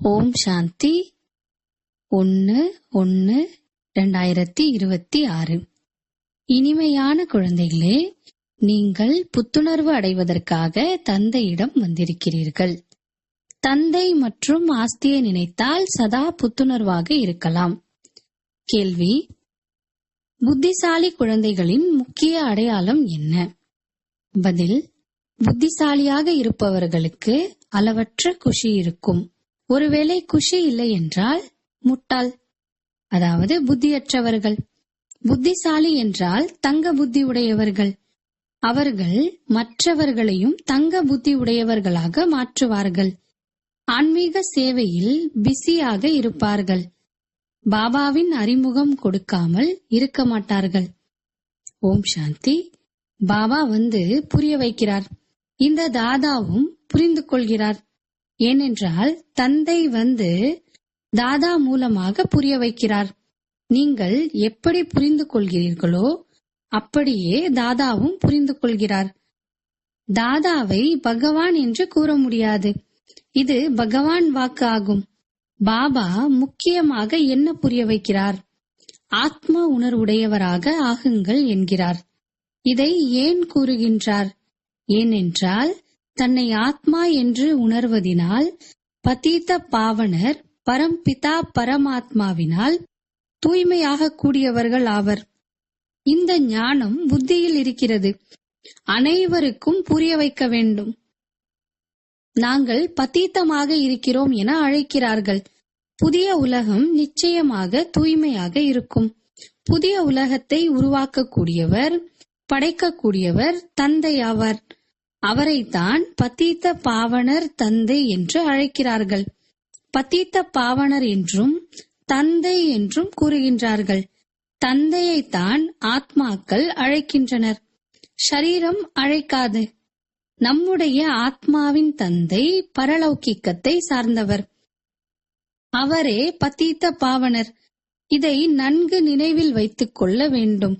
ஓம் சாந்தி 1/1/2026. இனிமையான குழந்தைகளே, நீங்கள் புத்துணர்வு அடைவதற்காக தந்தையிடம் வந்திருக்கிறீர்கள். தந்தை மற்றும் ஆஸ்தியை நினைத்தால் சதா புத்துணர்வாக இருக்கலாம். கேள்வி: புத்திசாலி குழந்தைகளின் முக்கிய அடையாளம் என்ன? பதில்: புத்திசாலியாக இருப்பவர்களுக்கு அளவற்ற குஷி இருக்கும். ஒருவேளை குஷி இல்லை என்றால் முட்டாள், அதாவது புத்தியற்றவர்கள். புத்திசாலி என்றால் தங்க புத்தி உடையவர்கள். அவர்கள் மற்றவர்களையும் தங்க புத்தி உடையவர்களாக மாற்றுவார்கள். ஆன்மீக சேவையில் பிஸியாக இருப்பார்கள். பாபாவின் அறிமுகம் கொடுக்காமல் இருக்க மாட்டார்கள். ஓம் சாந்தி. பாபா வந்து புரிய வைக்கிறார். இந்த தாதாவும் புரிந்து கொள்கிறார். ஏனென்றால் தந்தை வந்து தாதா மூலமாக புரிய வைக்கிறார். நீங்கள் எப்படி புரிந்து கொள்கிறீர்களோ அப்படியே தாதாவும் புரிந்து கொள்கிறார். தாதாவை பகவான் என்று கூற முடியாது. இது பகவான் வாக்கு ஆகும். பாபா முக்கியமாக என்ன புரிய வைக்கிறார்? ஆத்ம உணர்வுடையவராக ஆகுங்கள் என்கிறார். இதை ஏன் கூறுகின்றார்? ஏனென்றால் தன்னை ஆத்மா என்று உணர்வதினால் பதீத பாவனர் பரம்பிதா பரமாத்மாவினால் தூய்மையாக கூடியவர்கள் ஆவர். இந்த ஞானம் புத்தியில் இருக்கிறது. அனைவருக்கும் புரிய வைக்க வேண்டும். நாங்கள் பதீத்தமாக இருக்கிறோம் என அழைக்கிறார்கள். புதிய உலகம் நிச்சயமாக தூய்மையாக இருக்கும். புதிய உலகத்தை உருவாக்கக்கூடியவர், படைக்கக்கூடியவர் தந்தை ஆவார். அவரைத்தான் பதீத்த பாவனர் தந்தை என்று அழைக்கிறார்கள். பதீத்த பாவனர் என்றும் தந்தை என்றும் கூறுகின்றார்கள். தந்தையைத்தான் ஆத்மாக்கள் அழைக்கின்றனர். ஷரீரம் அழைக்காது. நம்முடைய ஆத்மாவின் தந்தை பரலௌகிக்கத்தை சார்ந்தவர். அவரே பதீத்த பாவனர். இதை நன்கு நினைவில் வைத்துக் கொள்ள வேண்டும்.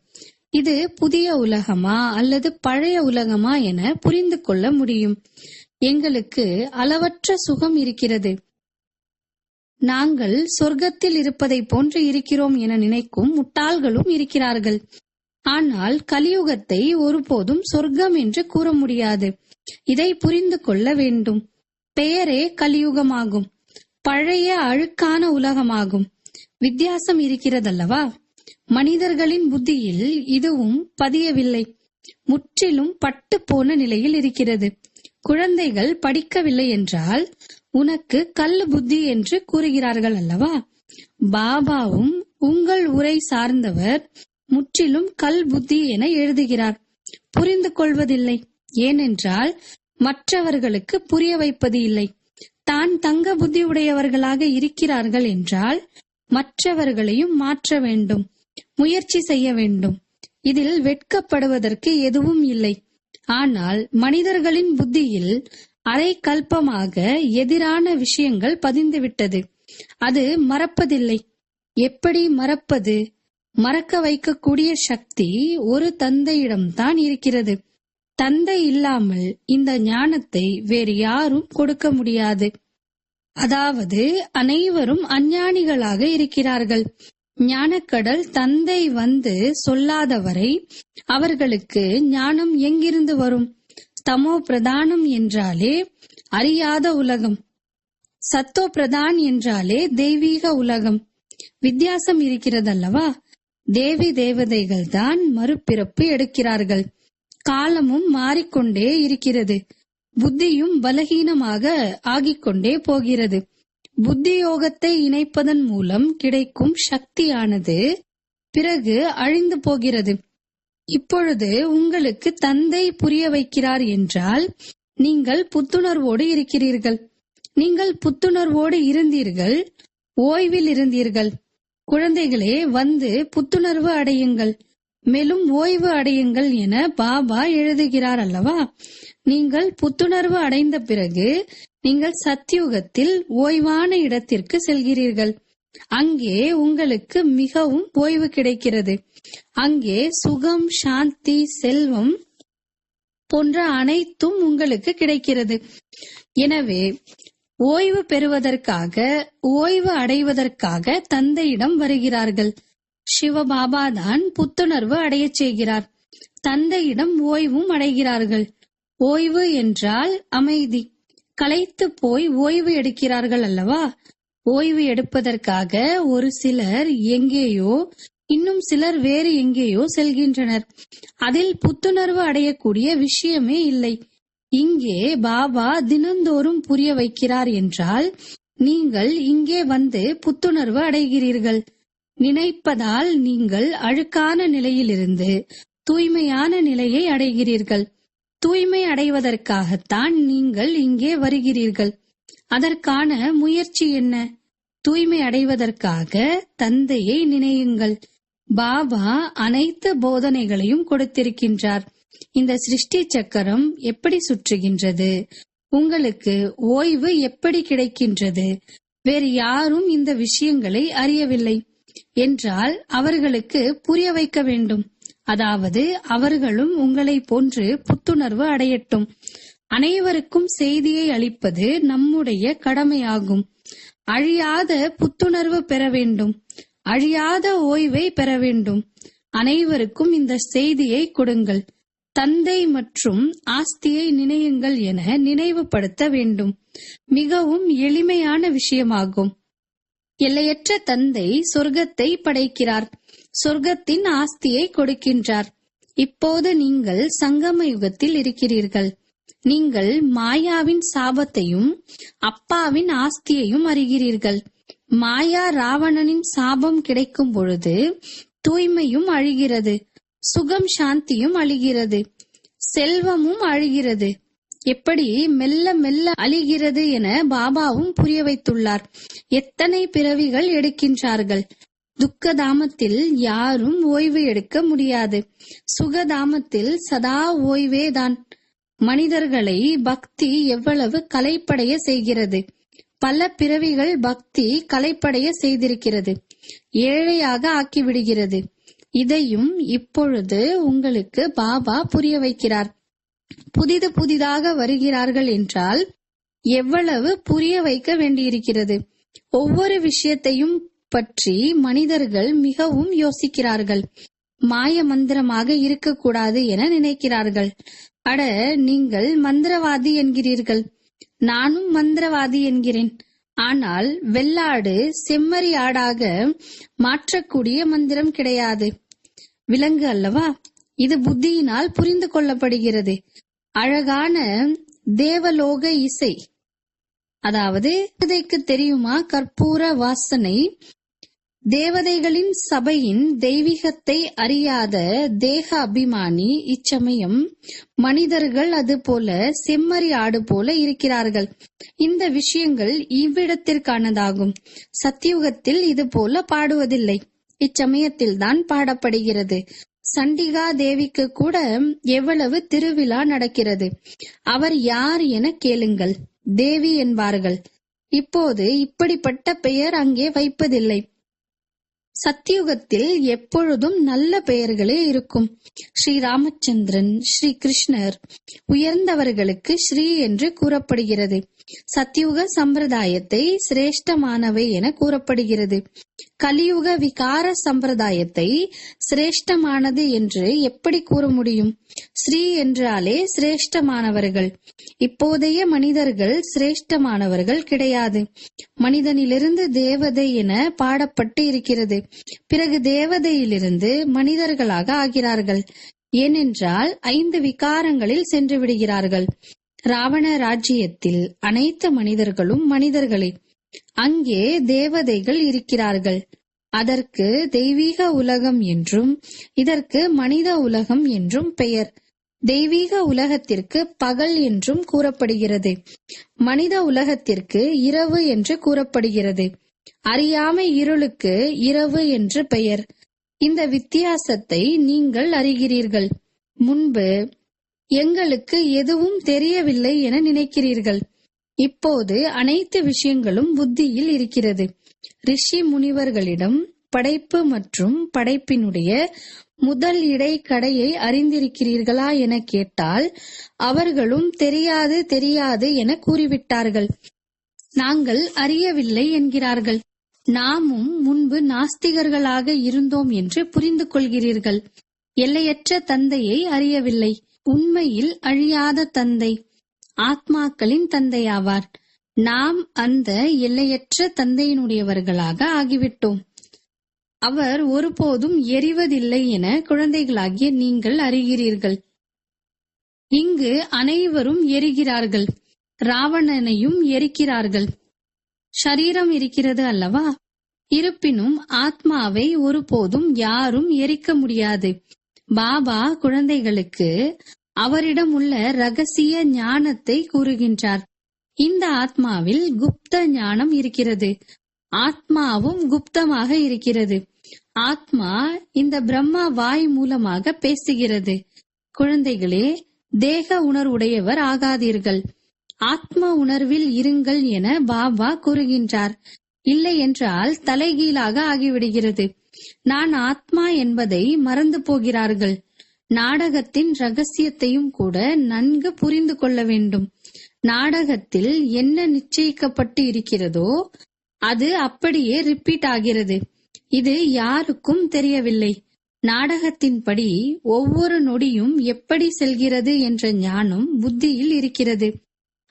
இது புதிய உலகமா அல்லது பழைய உலகமா என புரிந்து கொள்ள முடியும். எங்களுக்கு அளவற்ற சுகம் இருக்கிறது. நாங்கள் சொர்க்கத்தில் இருப்பதை போன்று இருக்கிறோம் என நினைக்கும் முட்டாள்களும் இருக்கிறார்கள். ஆனால் கலியுகத்தை ஒருபோதும் சொர்க்கம் என்று கூற முடியாது. இதை புரிந்து கொள்ள வேண்டும். பெயரே கலியுகமாகும். பழைய அழுக்கான உலகமாகும். வித்தியாசம் இருக்கிறதல்லவா? மனிதர்களின் புத்தியில் இதுவும் பதியவில்லை. முற்றிலும் பட்டு போன நிலையில் இருக்கிறது. குழந்தைகள் படிக்கவில்லை என்றால் உனக்கு கல் புத்தி என்று கூறுகிறார்கள் அல்லவா? பாபாவும் உங்கள் உரை சார்ந்தவர் முற்றிலும் கல் புத்தி என எழுதுகிறார். புரிந்து கொள்வதில்லை. ஏனென்றால் மற்றவர்களுக்கு புரிய வைப்பது இல்லை. தான் தங்க புத்தி உடையவர்களாக இருக்கிறார்கள் என்றால் மற்றவர்களையும் மாற்ற வேண்டும், முயற்சி செய்ய வேண்டும். இதில் வெட்கப்படுவதற்கு எதுவும் இல்லை. ஆனால் மனிதர்களின் புத்தியில் அரை கல்பமாக எதிரான விஷயங்கள் பதிந்துவிட்டது. அது மறப்பதில்லை. எப்படி மறப்பது? மறக்க வைக்கக்கூடிய சக்தி ஒரு தந்தையிடம்தான் இருக்கிறது. தந்தை இல்லாமல் இந்த ஞானத்தை வேறு யாரும் கொடுக்க முடியாது. அதாவது அனைவரும் அஞ்ஞானிகளாக இருக்கிறார்கள். ஞானக்கடல் தந்தை வந்து சொல்லாதவரை அவர்களுக்கு ஞானம் எங்கிருந்து வரும்? தமோ பிரதானம் என்றாலே அறியாத உலகம், சத்தோ பிரதான் என்றாலே தெய்வீக உலகம். வித்தியாசம் இருக்கிறதல்லவா? தேவி தேவதைகள் தான் மறுபிறப்பு எடுக்கிறார்கள். காலமும் மாறிக்கொண்டே இருக்கிறது. புத்தியும் பலகீனமாக ஆகிக்கொண்டே போகிறது. புத்தி யோகத்தை இணைப்பதன் மூலம் கிடைக்கும் சக்தியானது பிறகு அழிந்து போகிறது. இப்பொழுது உங்களுக்கு தந்தை புரிய வைக்கிறார் என்றால் நீங்கள் புத்துணர்வோடு இருக்கிறீர்கள். நீங்கள் புத்துணர்வோடு இருந்தீர்கள், ஓய்வில் இருந்தீர்கள். குழந்தைகளே, வந்து புத்துணர்வு அடையுங்கள், மேலும் ஓய்வு அடையுங்கள் என பாபா எழுதுகிறார் அல்லவா? நீங்கள் புத்துணர்வு அடைந்த பிறகு நீங்கள் சத்யுகத்தில் ஓய்வான இடத்திற்கு செல்கிறீர்கள். அங்கே உங்களுக்கு மிகவும் ஓய்வு கிடைக்கிறது. அங்கே சுகம், சாந்தி, செல்வம் போன்ற அனைத்தும் உங்களுக்கு கிடைக்கிறது. எனவே ஓய்வு பெறுவதற்காக, ஓய்வு அடைவதற்காக தந்தையிடம் வருகிறார்கள். சிவபாபா தான் புத்துணர்வு அடையச் செய்கிறார். தந்தையிடம் ஓய்வும் அடைகிறார்கள். ஓய்வு என்றால் அமைதி. களைத்து போய் ஓய்வு எடுக்கிறார்கள் அல்லவா? ஓய்வு எடுப்பதற்காக ஒரு சிலர் எங்கேயோ, இன்னும் சிலர் வேறு எங்கேயோ செல்கின்றனர். அதில் புத்துணர்வு அடையக்கூடிய விஷயமே இல்லை. இங்கே பாபா தினந்தோறும் புரிய வைக்கிறார் என்றால் நீங்கள் இங்கே வந்து புத்துணர்வு அடைகிறீர்கள். நினைப்பதால் நீங்கள் அழுக்கான நிலையிலிருந்து தூய்மையான நிலையை அடைகிறீர்கள். தூய்மை அடைவதற்காகத்தான் நீங்கள் இங்கே வருகிறீர்கள். அதற்கான முயற்சி என்ன? தூய்மை அடைவதற்காக தந்தையை நினையுங்கள். பாபா அனைத்து போதனைகளையும் கொடுத்திருக்கின்றார். இந்த சிருஷ்டி சக்கரம் எப்படி சுற்றுகின்றது, உங்களுக்கு ஓய்வு எப்படி கிடைக்கின்றது, வேறு யாரும் இந்த விஷயங்களை அறியவில்லை என்றால் அவர்களுக்கு புரிய வைக்க வேண்டும். அதாவது அவர்களும் உங்களை போன்று புத்துணர்வு அடையட்டும். அனைவருக்கும் செய்தியை அளிப்பது நம்முடைய கடமையாகும். அழியாத புத்துணர்வு பெற வேண்டும், அழியாத ஓய்வை பெற வேண்டும். அனைவருக்கும் இந்த செய்தியை கொடுங்கள். தந்தை மற்றும் ஆஸ்தியை நினையுங்கள் என நினைவுபடுத்த வேண்டும். மிகவும் எளிமையான விஷயமாகும். எல்லையற்ற தந்தை சொர்க்கத்தை படைக்கிறார், சொர்க்கத்தின் ஆஸ்தியை கொடுக்கின்றார். இப்போது நீங்கள் சங்கம யுகத்தில் இருக்கிறீர்கள். நீங்கள் மாயாவின் சாபத்தையும் அப்பாவின் ஆஸ்தியையும் அறிகிறீர்கள். மாயா ராவணனின் சாபம் கிடைக்கும் பொழுது தூய்மையும் அழிகிறது, சுகம் சாந்தியும் அழிகிறது, செல்வமும் அழிகிறது. எப்படி மெல்ல மெல்ல அழிகிறது என பாபாவும் புரிய வைத்துள்ளார். எத்தனை பிறவிகள் எடுக்கின்றார்கள். துக்கதாமத்தில் யாரும் ஓய்வு எடுக்க முடியாது. சுகதாமத்தில் சதா ஓய்வேதான். மனிதர்களை பக்தி எவ்வளவு கலைப்படைய செய்கிறது. பல பிறவிகள் பக்தி கலைப்படைய செய்திருக்கிறது, ஏழையாக ஆக்கிவிடுகிறது. இதையும் இப்பொழுது உங்களுக்கு பாபா புரிய வைக்கிறார். புதிதாக வருகிறார்கள் என்றால் எவ்வளவு புரிய வைக்க வேண்டியிருக்கிறது. ஒவ்வொரு விஷயத்தையும் பற்றி மனிதர்கள் மிகவும் யோசிக்கிறார்கள். மாய மந்திரமாக இருக்கக்கூடாது என நினைக்கிறார்கள். அட, நீங்கள் மந்திரவாதி என்கிறீர்கள், நானும் மந்திரவாதி என்கிறேன். ஆனால் வெள்ளாடு செம்மறி ஆடாக மாற்றக்கூடிய மந்திரம் கிடையாது. விலங்கு அல்லவா? இது புத்தியினால் புரிந்து கொள்ளப்படுகிறது. அழகான தேவலோக இசை, அதாவது தேவதைக்கு தெரியுமா கற்பூர வாசனை? தேவதைகளின் சபையின் தெய்வீகத்தை அறியாத தேக அபிமானி இச்சமயம் மனிதர்கள் அதுபோல செம்மறி ஆடு போல இருக்கிறார்கள். இந்த விஷயங்கள் இவ்விடத்திற்கானதாகும். சத்தியுகத்தில் இது போல பாடுவதில்லை, இச்சமயத்தில் தான் பாடப்படுகிறது. சண்டிகா தேவிக்கு கூட எவ்வளவு திருவிழா நடக்கிறது. அவர் யார் என கேளுங்கள், தேவி என்பார்கள். இப்போது இப்படிப்பட்ட பெயர் அங்கே வைப்பதில்லை. சத்தியுகத்தில் எப்பொழுதும் நல்ல பெயர்களே இருக்கும். ஸ்ரீ ராமச்சந்திரன், ஸ்ரீ கிருஷ்ணர், உயர்ந்தவர்களுக்கு ஸ்ரீ என்று கூறப்படுகிறது. சத்தியுக சம்பிரதாயத்தை சிரேஷ்டமானவை என கூறப்படுகிறது. கலியுக விகார சம்பிரதாயத்தை சிரேஷ்டமானது என்று எப்படி கூற முடியும்? ஸ்ரீ என்றாலே சிரேஷ்டமானவர்கள். இப்போதைய மனிதர்கள் சிரேஷ்டமானவர்கள் கிடையாது. மனிதனிலிருந்து தேவதை என பாடப்பட்டு இருக்கிறது. பிறகு தேவதையிலிருந்து மனிதர்களாக ஆகிறார்கள். ஏனென்றால் 5 விகாரங்களில் சென்று விடுகிறார்கள். ராவண ராஜ்யத்தில் அனைத்து மனிதர்களும் மனிதர்களே. அங்கே தேவதைகள் இருக்கிறார்கள். அதற்கு தெய்வீக உலகம் என்றும் இதற்கு மனித உலகம் என்றும் பெயர். தெய்வீக உலகத்திற்கு பகல் என்றும் கூறப்படுகிறது, மனித உலகத்திற்கு இரவு என்று கூறப்படுகிறது. அறியாமை இருளுக்கு இரவு என்று பெயர். இந்த வித்தியாசத்தை நீங்கள் அறிகிறீர்கள். முன்பு எங்களுக்கு எதுவும் தெரியவில்லை என நினைக்கிறீர்கள். இப்போது அனைத்து விஷயங்களும் புத்தியில் இருக்கிறது. ரிஷி முனிவர்களிடம் படைப்பு மற்றும் படைப்பினுடைய முதல் இடைக்கடையை அறிந்திருக்கிறீர்களா என கேட்டால் அவர்களும் தெரியாது தெரியாது என கூறிவிட்டார்கள். நாங்கள் அறியவில்லை என்கிறார்கள். நாமும் முன்பு நாஸ்திகர்களாக இருந்தோம் என்று புரிந்து கொள்கிறீர்கள். எல்லையற்ற தந்தையை அறியவில்லை. உண்மையில் அழியாத தந்தை, ஆத்மாக்களின் தந்தையாவார். நாம் அந்த எல்லையற்ற தந்தையினுடையவர்களாக ஆகிவிட்டோம். அவர் ஒருபோதும் எரிவதில்லை என குழந்தைகளாகிய நீங்கள் அறிகிறீர்கள். இங்கு அனைவரும் எரிகிறார்கள். ராவணனையும் எரிக்கிறார்கள். ஷரீரம் இருக்கிறது அல்லவா? இருப்பினும் ஆத்மாவை ஒருபோதும் யாரும் எரிக்க முடியாது. பாபா குழந்தைகளுக்கு அவரிடம் உள்ள ரகசிய ஞானத்தை கூறுகின்றார். இந்த ஆத்மாவில் குப்த ஞானம் இருக்கிறது. ஆத்மாவும் குப்தமாக இருக்கிறது. ஆத்மா இந்த பிரம்மா வாய் மூலமாக பேசுகிறது. குழந்தைகளே, தேக உணர்வுடையவர் ஆகாதீர்கள். ஆத்ம உணர்வில் இருங்கள் என பாபா கூறுகின்றார். இல்லை என்றால் தலைகீழாக ஆகிவிடுகிறது. நான் ஆத்மா என்பதை மறந்து போகிறார்கள். நாடகத்தின் ரகசியத்தையும் கூட நன்கு புரிந்து கொள்ள வேண்டும். நாடகத்தில் என்ன நிச்சயிக்கப்பட்டு இருக்கிறதோ அது அப்படியே ரிப்பீட் ஆகிறது. இது யாருக்கும் தெரியவில்லை. நாடகத்தின்படி ஒவ்வொரு நொடியும் எப்படி செல்கிறது என்ற ஞானம் புத்தியில் இருக்கிறது.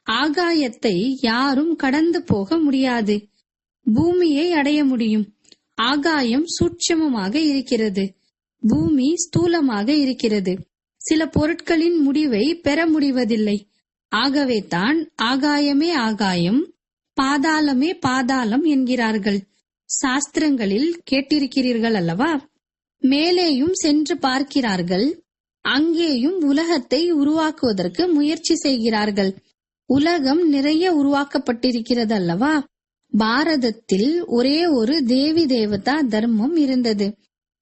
ஆகாயத்தை யாரும் கடந்து போக முடியாது. பூமியை அடைய முடியும். ஆகாயம் சூட்சமமாக இருக்கிறது. பூமி ஸ்தூலமாக இருக்கிறது. சில பொருட்களின் முடிவை பெற முடிவதில்லை. ஆகவே தான் ஆகாயமே ஆகாயம், பாதாளமே பாதாளம் என்கிறார்கள். சாஸ்திரங்களில் கேட்டிருக்கிறீர்கள் அல்லவா? மேலேயும் சென்று பார்க்கிறார்கள். அங்கேயும் உலகத்தை உருவாக்குவதற்கு முயற்சி செய்கிறார்கள். உலகம் நிறைய உருவாக்கப்பட்டிருக்கிறது அல்லவா? பாரதத்தில் ஒரே ஒரு தேவி தேவதா தர்மம் இருந்தது.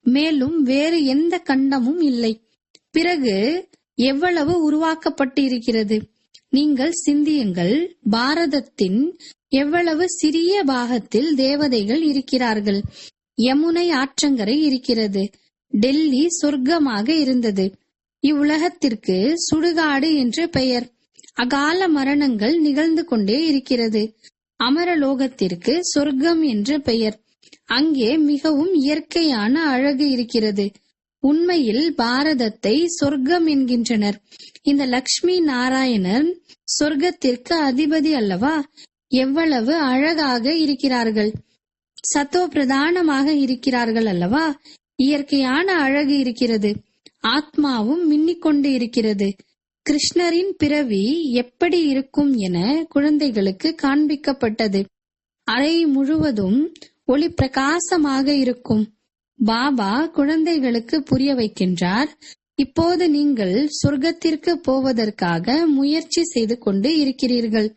மேலும் வேறு எந்த கண்டமும் இல்லை. பிறகு எவ்வளவு உருவாக்கப்பட்டு இருக்கிறது? நீங்கள் சிந்தியுங்கள். பாரதத்தின் எவ்வளவு சிறிய பாகத்தில் தேவதைகள் இருக்கிறார்கள். யமுனை ஆற்றங்கரை இருக்கிறது. டெல்லி சொர்க்கமாக இருந்தது. இவ்வுலகத்திற்கு சுடுகாடு என்று பெயர். அகால மரணங்கள் நிகழ்ந்து கொண்டே இருக்கிறது. அமரலோகத்திற்கு சொர்க்கம் என்று பெயர். அங்கே மிகவும் இயற்கையான அழகு இருக்கிறது. உண்மையில் பாரதத்தை சொர்க்கம் என்கின்றனர். இந்த லக்ஷ்மி நாராயணன் சொர்க்கத்திற்கு அதிபதி அல்லவா? எவ்வளவு அழகாக இருக்கிறார்கள். சத்தோ பிரதானமாக இருக்கிறார்கள் அல்லவா? இயற்கையான அழகு இருக்கிறது. ஆத்மாவும் மின்னிக்கொண்டு இருக்கிறது. கிருஷ்ணரின் பிறவி எப்படி இருக்கும் என குழந்தைகளுக்கு காண்பிக்கப்பட்டது. அறை முழுவதும் ஒளி பிரகாசமாக இருக்கும். பாபா குழந்தைகளுக்கு புரிய வைக்கின்றார். இப்போது நீங்கள் சொர்க்கத்திற்கு போவதற்காக முயற்சி செய்து கொண்டு இருக்கிறீர்கள்.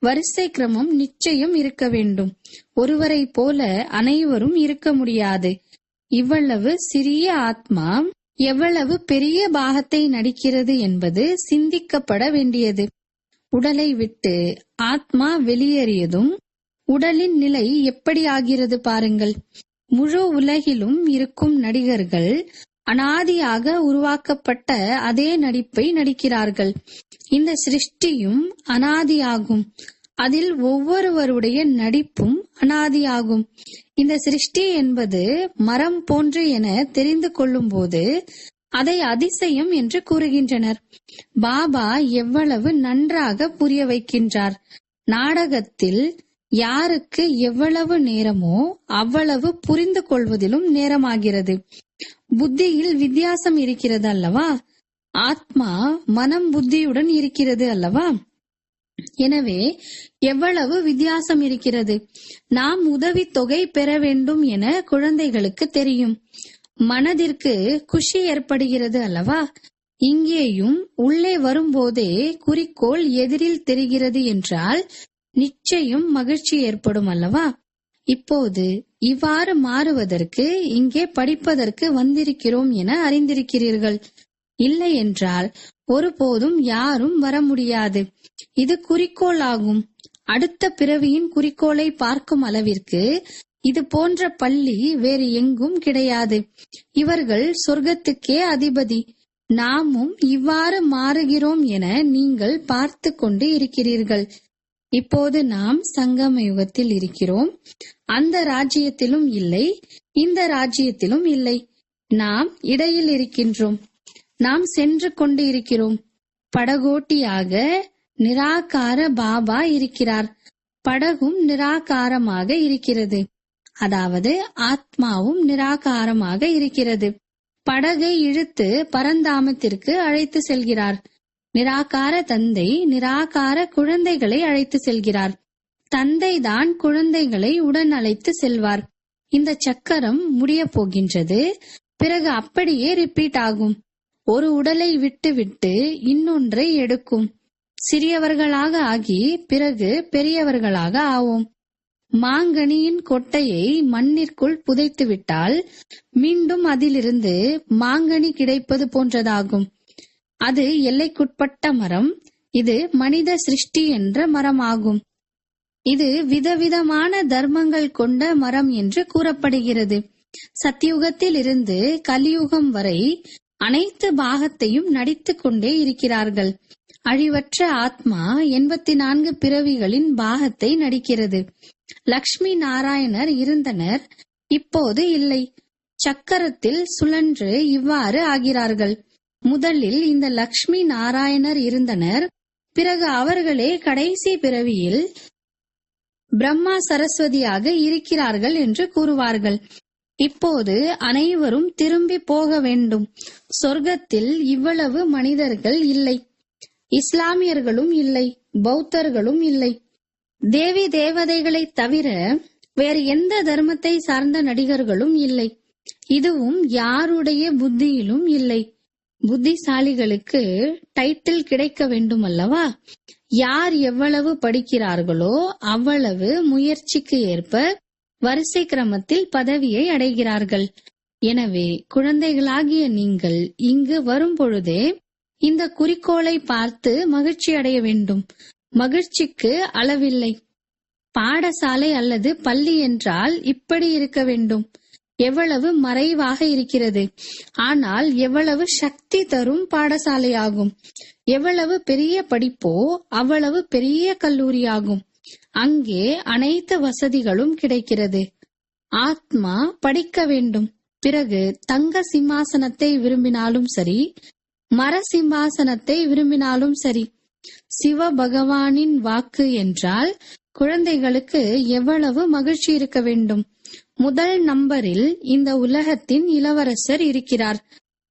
வரிசை கிரமம் நிச்சயம் இருக்க வேண்டும். ஒருவரை போல அனைவரும் இருக்க முடியாது. இவ்வளவு சிறிய ஆத்மா எவ்வளவு பெரிய பாகத்தை நடிக்கிறது என்பது சிந்திக்கப்பட வேண்டியது. உடலை விட்டு ஆத்மா வெளியேறியதும் உடலின் நிலை எப்படி ஆகிறது பாருங்கள். முழு உலகிலும் இருக்கும் நடிகர்கள் அனாதியாக உருவாக்கப்பட்ட அதே நடிப்பை நடிக்கிறார்கள். இந்த சிருஷ்டியும் அனாதியாகும். அதில் ஒவ்வொருவருடைய நடிப்பும் அனாதியாகும். இந்த சிருஷ்டி என்பது மரம் போன்று என தெரிந்து கொள்ளும் போது அதை அதிசயம் என்று கூறுகின்றனர். பாபா எவ்வளவு நன்றாக புரிய வைக்கின்றார். நாடகத்தில் யாருக்கு எவ்வளவு நேரமோ அவ்வளவு புரிந்து கொள்வதிலும் நேரமாகிறது. புத்தியில் வித்தியாசம் இருக்கிறது அல்லவா? ஆத்மா மனம் புத்தியுடன் இருக்கிறது அல்லவா? எனவே எவ்வளவு வித்தியாசம் இருக்கிறது. நாம் உதவித்தொகை பெற வேண்டும் என குழந்தைகளுக்கு தெரியும். மனதிற்கு குஷி ஏற்படுகிறது அல்லவா? இங்கேயும் உள்ளே வரும்போதே குறிக்கோள் எதிரில் தெரிகிறது என்றால் நிச்சயம் மகிழ்ச்சி ஏற்படும் அல்லவா? இப்போது இவ்வாறு மாறுவதற்கு இங்கே படிப்பதற்கு வந்திருக்கிறோம் என அறிந்திருக்கிறீர்கள். இல்லை என்றால் ஒருபோதும் யாரும் வர முடியாது. இது குறிக்கோள் ஆகும். அடுத்த பிறவியின் குறிக்கோளை பார்க்கும் அளவிற்கு இது போன்ற பள்ளி வேறு எங்கும் கிடையாது. இவர்கள் சொர்க்கத்துக்கே அதிபதி. நாமும் இவ்வாறு மாறுகிறோம் என நீங்கள் பார்த்து கொண்டு இருக்கிறீர்கள். இப்போது நாம் சங்கம யுகத்தில் இருக்கிறோம். அந்த ராஜ்யத்திலும் இல்லை, இந்த ராஜ்யத்திலும் இல்லை. நாம் இடையில் இருக்கின்றோம். நாம் சென்று கொண்டு இருக்கிறோம். படகோட்டியாக நிராகார பாபா இருக்கிறார். படகும் நிராகாரமாக இருக்கிறது. அதாவது ஆத்மாவும் நிராகாரமாக இருக்கிறது. படகை இழுத்து பரந்தாமத்திற்கு அழைத்து செல்கிறார். நிராகார தந்தை நிராகார குழந்தைகளை அழைத்து செல்கிறார். தந்தை தான் குழந்தைகளை உடன் அழைத்து செல்வார். இந்த சக்கரம் முடிய போகின்றது. பிறகு அப்படியே ரிப்பீட் ஆகும். ஒரு உடலை விட்டு விட்டு இன்னொன்றை எடுக்கும். சிறியவர்களாக ஆகி பிறகு பெரியவர்களாக ஆவோம். மாங்கனியின் கொட்டையை மண்ணிற்குள் புதைத்து விட்டால் மீண்டும் அதிலிருந்து மாங்கனி கிடைப்பது போன்றதாகும். அது எல்லைக்குட்பட்ட மரம். இது மனித சிருஷ்டி என்ற மரம் ஆகும். இது விதவிதமான தர்மங்கள் கொண்ட மரம் என்று கூறப்படுகிறது. சத்தியுகத்தில் இருந்து கலியுகம் வரை அனைத்து பாகத்தையும் நடித்துக் கொண்டே இருக்கிறார்கள். அழிவற்ற ஆத்மா 84 பிறவிகளின் பாகத்தை நடிக்கிறது. லக்ஷ்மி நாராயணர் இருந்தனர், இப்போது இல்லை. சக்கரத்தில் சுழன்று இவ்வாறு ஆகிறார்கள். முதலில் இந்த லக்ஷ்மி நாராயணர் இருந்தனர். பிறகு அவர்களே கடைசி பிறவியில் பிரம்மா சரஸ்வதியாக இருக்கிறார்கள் என்று கூறுவார்கள். இப்போது அனைவரும் திரும்பி போக வேண்டும். சொர்க்கத்தில் இவ்வளவு மனிதர்கள் இல்லை. இஸ்லாமியர்களும் இல்லை, பௌத்தர்களும் இல்லை. தேவி தேவதைகளை தவிர வேறு எந்த தர்மத்தை சார்ந்த நடிகர்களும் இல்லை. இதுவும் யாருடைய புத்தியிலும் இல்லை. புத்திசாலிகளுக்கு டைட்டில் கிடைக்க வேண்டும் அல்லவா? யார் எவ்வளவு படிக்கிறார்களோ அவ்வளவு முயற்சிக்கு ஏற்ப வரிசை கிரமத்தில் பதவியை அடைகிறார்கள். எனவே குழந்தைகளாகிய நீங்கள் இங்கு வரும் பொழுதே இந்த குறிக்கோளை பார்த்து மகிழ்ச்சி அடைய வேண்டும். மகிழ்ச்சிக்கு அளவில்லை. பாடசாலை அல்லது பள்ளி என்றால் இப்படி இருக்க வேண்டும். எவ்வளவு மறைவாக இருக்கிறது, ஆனால் எவ்வளவு சக்தி தரும் பாடசாலையாகும். எவ்வளவு பெரிய படிப்போ அவ்வளவு பெரிய கல்லூரியாகும். அங்கே அனைத்து வசதிகளும் கிடைக்கிறது. ஆத்மா படிக்க வேண்டும். பிறகு தங்க சிம்மாசனத்தை விரும்பினாலும் சரி, மர சிம்மாசனத்தை விரும்பினாலும் சரி. சிவ பகவானின் வாக்கு என்றால் குழந்தைகளுக்கு எவ்வளவு மகிழ்ச்சி இருக்க வேண்டும். முதல் நம்பரில் இந்த உலகத்தின் இளவரசர் இருக்கிறார்.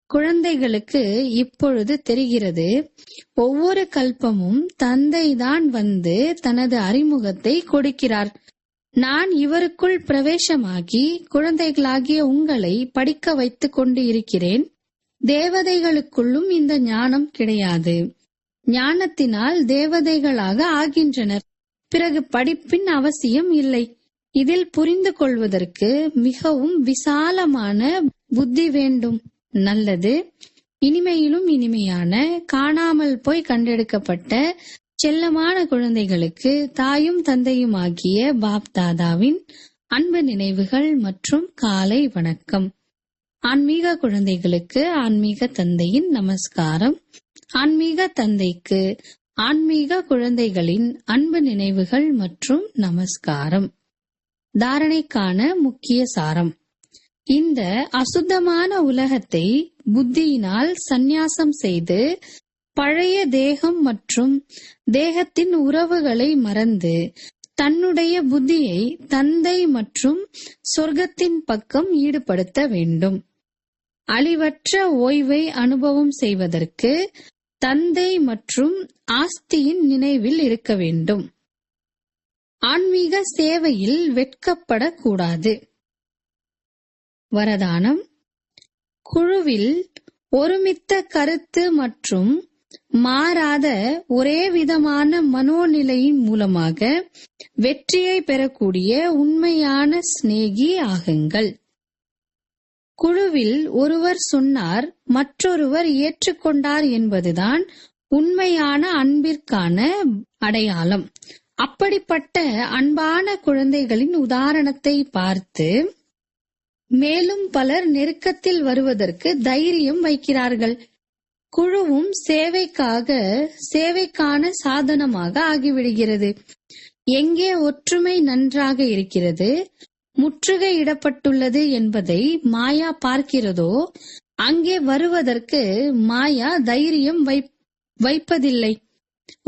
குழந்தைகளுக்கு இப்பொழுது தெரிகிறது, ஒவ்வொரு கல்பமும் தந்தைதான் வந்து தனது அறிமுகத்தை கொடுக்கிறார். நான் இவருக்குள் பிரவேசமாகி குழந்தைகளாகிய உங்களை படிக்க வைத்துக் கொண்டு இருக்கிறேன். தேவதைகளுக்குள்ளும் இந்த ஞானம் கிடையாது. ஞானத்தினால் தேவதைகளாக ஆகின்றனர். பிறகு படிப்பின் அவசியம் இல்லை. இதில் புரிந்து கொள்வதற்கு மிகவும் விசாலமான புத்தி வேண்டும். நல்லது. இனிமையிலும் இனிமையான காணாமல் போய் கண்டெடுக்கப்பட்ட செல்லமான குழந்தைகளுக்கு தாயும் தந்தையுமாகிய பாப் தாதாவின் அன்பு நினைவுகள் மற்றும் காலை வணக்கம். ஆன்மீக குழந்தைகளுக்கு ஆன்மீக தந்தையின் நமஸ்காரம். ஆன்மீக தந்தைக்கு ஆன்மீக குழந்தைகளின் அன்பு நினைவுகள் மற்றும் நமஸ்காரம். தாரணைக்கான முக்கிய சாரம்: இந்த அசுத்தமான உலகத்தை புத்தியினால் சந்நியாசம் செய்து பழைய தேகம் மற்றும் தேகத்தின் உறவுகளை மறந்து தன்னுடைய புத்தியை தந்தை மற்றும் சொர்க்கத்தின் பக்கம் ஈடுபடுத்த வேண்டும். அழிவற்ற ஓய்வை அனுபவம் செய்வதற்கு தந்தை மற்றும் ஆஸ்தியின் நினைவில் இருக்க வேண்டும். ஆன்மீக சேவையில் வெட்கப்படக்கூடாது. வரதானம்: குழுவில் ஒருமித்த கருத்து மற்றும் மாறாத ஒரே விதமான மனோநிலையின் மூலமாக வெற்றியை பெறக்கூடிய உண்மையான சிநேகி ஆகுங்கள். குழுவில் ஒருவர் சொன்னார், மற்றொருவர் ஏற்றுக்கொண்டார் என்பதுதான் உண்மையான அன்பிற்கான அடையாளம். அப்படிப்பட்ட அன்பான குழந்தைகளின் உதாரணத்தை பார்த்து மேலும் பலர் நெருக்கத்தில் வருவதற்கு தைரியம் வைக்கிறார்கள். குழுவும் சேவைக்கான சாதனமாக ஆகிவிடுகிறது. எங்கே ஒற்றுமை நன்றாக இருக்கிறது, முற்றுகையிடப்பட்டுள்ளது என்பதை மாயா பார்க்கிறதோ அங்கே வருவதற்கு மாயா தைரியம் வைப்பதில்லை.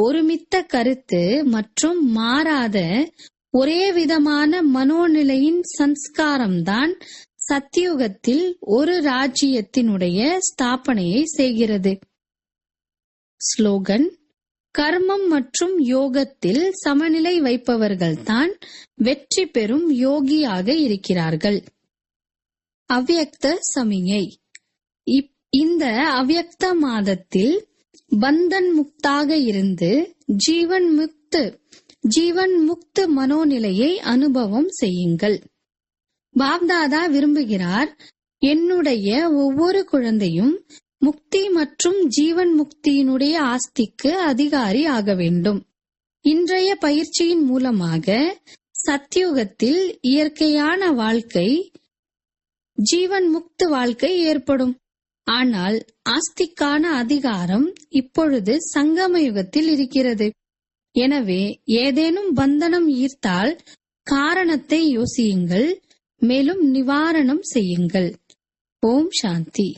ஒருமித்த கருத்து மற்றும் மாறாத ஒரே விதமான மனோநிலையின் சம்ஸ்காரம்தான் சத்தியுகத்தில் ஒரு ராஜ்யத்தினுடைய ஸ்தாபனையை செய்கிறது. ஸ்லோகன்: கர்மம் மற்றும் யோகத்தில் சமநிலை வைப்பவர்கள்தான் வெற்றி பெறும் யோகியாக இருக்கிறார்கள். அவ்யக்த சமிஞை. இந்த அவ்யக்த மாதத்தில் பந்தன் முக்தாக இருந்து ஜீவன் முக்து மனோநிலையை அனுபவம் செய்யுங்கள். பாப்தாதா விரும்புகிறார், என்னுடைய ஒவ்வொரு குழந்தையும் முக்தி மற்றும் ஜீவன் முக்தியினுடைய ஆஸ்திக்கு அதிகாரி ஆக வேண்டும். இன்றைய பயிற்சியின் மூலமாக சத்யுகத்தில் இயற்கையான வாழ்க்கை, ஜீவன் முக்து வாழ்க்கை ஏற்படும். ஆனால் ஆஸ்திக்கான அதிகாரம் இப்பொழுது சங்கம யுகத்தில் இருக்கிறது. எனவே ஏதேனும் பந்தனம் ஈர்த்தால் காரணத்தை யோசியுங்கள், மேலும் நிவாரணம் செய்யுங்கள். ஓம் சாந்தி.